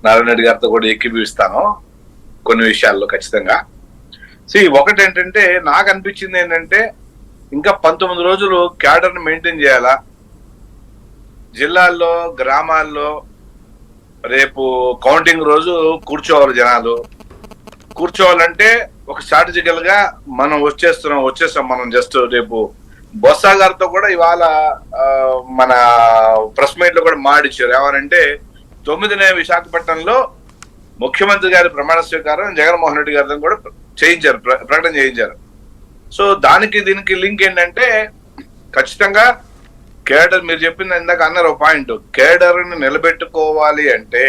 నారాయణ రెడ్డి గారితో కూడా ఏకీభవిస్తాను కొన్ని విషయాల్లో ఖచ్చితంగా. ఒకటి ఏంటంటే నాకు అనిపించింది ఏంటంటే ఇంకా 19 రోజులు క్యాడర్ని మెయింటైన్ చేయాలా, జిల్లాల్లో గ్రామాల్లో రేపు కౌంటింగ్ రోజు కూర్చోవాలి. జనాలు కూర్చోవాలంటే ఒక స్ట్రాటజికల్ గా మనం వచ్చేస్తాం మనం జస్ట్ రేపు బొత్స గారితో కూడా ఇవాళ మన ప్రెస్ మీట్ లో కూడా మాడిచ్చారు. ఏమనంటే 9నే విశాఖపట్నంలో ముఖ్యమంత్రి గారి ప్రమాణ స్వీకారం జగన్మోహన్ రెడ్డి గారితో కూడా చేయించారు, ప్రకటన చేయించారు. సో దానికి దీనికి లింక్ ఏంటంటే ఖచ్చితంగా కేడర్, మీరు చెప్పింది ఇందాక అన్నారు ఒక పాయింట్, కేడర్ ని నిలబెట్టుకోవాలి అంటే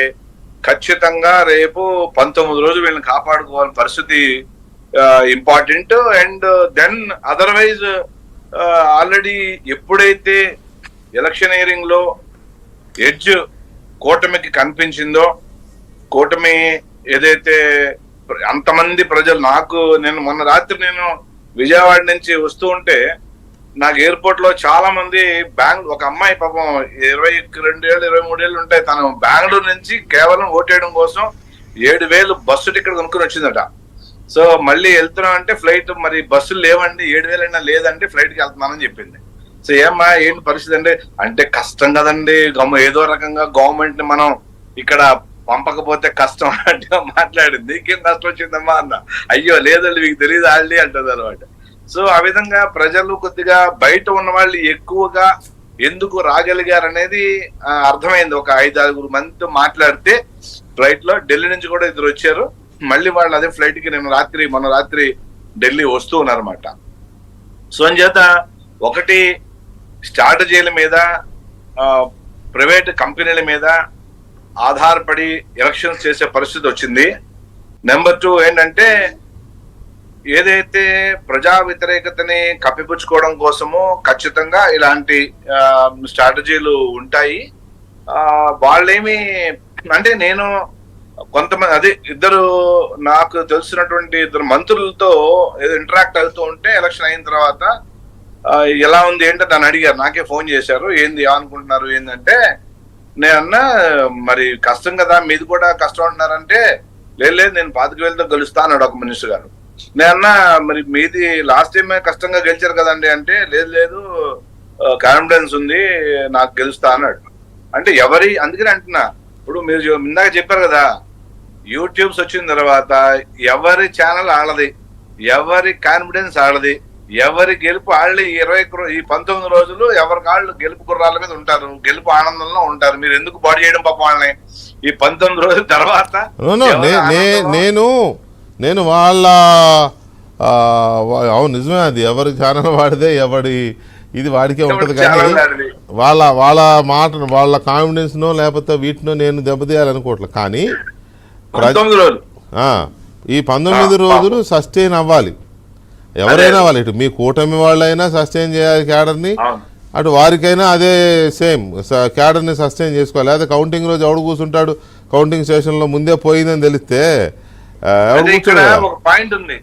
ఖచ్చితంగా రేపు 19 రోజులు వీళ్ళని కాపాడుకోవాలని పరిస్థితి important. And then otherwise already ఎప్పుడైతే ఎలక్షనీరింగ్ లో ఎడ్జ్ కూటమికి కనిపించిందో, కూటమి ఏదైతే అంతమంది ప్రజలు నేను మొన్న రాత్రి విజయవాడ నుంచి వస్తూ ఉంటే నాకు ఎయిర్పోర్ట్ లో చాలా మంది ఒక అమ్మాయి పాపం 22 ఏళ్ళు 23 ఏళ్ళు ఉంటాయి, తను బెంగళూరు నుంచి కేవలం ఓటేయడం కోసం 7,000 బస్సు టికెట్ కొనుక్కుని వచ్చిందట. సో మళ్ళీ వెళ్తున్నాం అంటే ఫ్లైట్, మరి బస్సులు లేవండి, 7,000 అయినా లేదంటే ఫ్లైట్ కి వెళ్తున్నానని చెప్పింది. సో ఏమ్మా ఏంటి పరిస్థితి అంటే కష్టం కదండి, ఏదో రకంగా గవర్నమెంట్ ని మనం ఇక్కడ పంపకపోతే కష్టం అంటే మాట్లాడింది. ఇంకేం కష్టం వచ్చిందమ్మా అన్న, అయ్యో లేదండి మీకు తెలియదు ఆల్రెడీ అంటుంది అనమాట. సో ఆ విధంగా ప్రజలు కొద్దిగా బయట ఉన్న వాళ్ళు ఎక్కువగా ఎందుకు రాగలిగారు అనేది అర్థమైంది. ఒక 5-6 మందితో మాట్లాడితే ఫ్లైట్ లో ఢిల్లీ నుంచి కూడా 2 వచ్చారు, మళ్ళీ వాళ్ళు అదే ఫ్లైట్ కి మొన్న రాత్రి ఢిల్లీ వస్తూ ఉన్నారన్నమాట. సో అంచేత ఒకటి స్ట్రాటజీల మీద ప్రైవేట్ కంపెనీల మీద ఆధారపడి ఎలక్షన్స్ చేసే పరిస్థితి వచ్చింది. నెంబర్ 2 ఏంటంటే ఏదైతే ప్రజా వ్యతిరేకతని కప్పిపుచ్చుకోవడం కోసము ఖచ్చితంగా ఇలాంటి స్ట్రాటజీలు ఉంటాయి. వాళ్ళేమి అంటే నేను కొంతమంది ఇద్దరు నాకు తెలిసినటువంటి 2 మంత్రులతో ఏదో ఇంటరాక్ట్ అవుతూ ఉంటే ఎలక్షన్ అయిన తర్వాత ఎలా ఉంది ఏంటో దాన్ని అడిగారు, నాకే ఫోన్ చేశారు, ఏంది ఏమనుకుంటున్నారు ఏంటంటే నేనన్నా మరి కష్టం కదా మీది కూడా కష్టం అంటున్నారంటే లేదు నేను 25,000తో గెలుస్తా అన్నాడు ఒక మినిస్టర్ గారు. నేనన్నా మరి మీది లాస్ట్ టైం కష్టంగా గెలిచారు కదండి అంటే లేదు కాన్ఫిడెన్స్ ఉంది నాకు గెలుస్తా అన్నాడు. అంటే అందుకని అంటున్నా, ఇప్పుడు మీరు ఇందాక చెప్పారు కదా యూట్యూబ్స్ వచ్చిన తర్వాత ఎవరి ఛానల్ ఆడది, ఎవరి కాన్ఫిడెన్స్ ఆడది, ఎవరి గెలుపు ఆళ్ళి ఈ 19 రోజులు ఎవరి కాళ్ళు గెలుపు గుర్రాల మీద ఉంటారు, గెలుపు ఆనందంలో ఉంటారు. మీరు ఎందుకు బాడీ చేయడం పాప వాళ్ళని ఈ 19 రోజుల తర్వాత? నేను వాళ్ళ అవును నిజమే, అది ఎవరి ఛానల్ వాడిదే, ఇది వాడికే ఉంటుంది. కానీ వాళ్ళ మాట వాళ్ళ కాన్ఫిడెన్స్ నో లేకపోతే వీటినో నేను దెబ్బతీయాలనుకోవట్లేదు. కానీ ఈ 19 రోజులు సస్టైన్ అవ్వాలి, ఎవరైనా వాళ్ళు, ఇటు మీ కూటమి వాళ్ళైనా సస్టైన్ చేయాలి క్యాడర్ని, అటు వారికైనా అదే సేమ్ క్యాడర్ని సస్టైన్ చేసుకోవాలి. అదే కౌంటింగ్ రోజు ఎవడు కూర్చుంటాడు కౌంటింగ్ స్టేషన్లో ముందే పోయిందని తెలిస్తే ఎవడు కూర్చోడు. పాయింట్ ఉంది.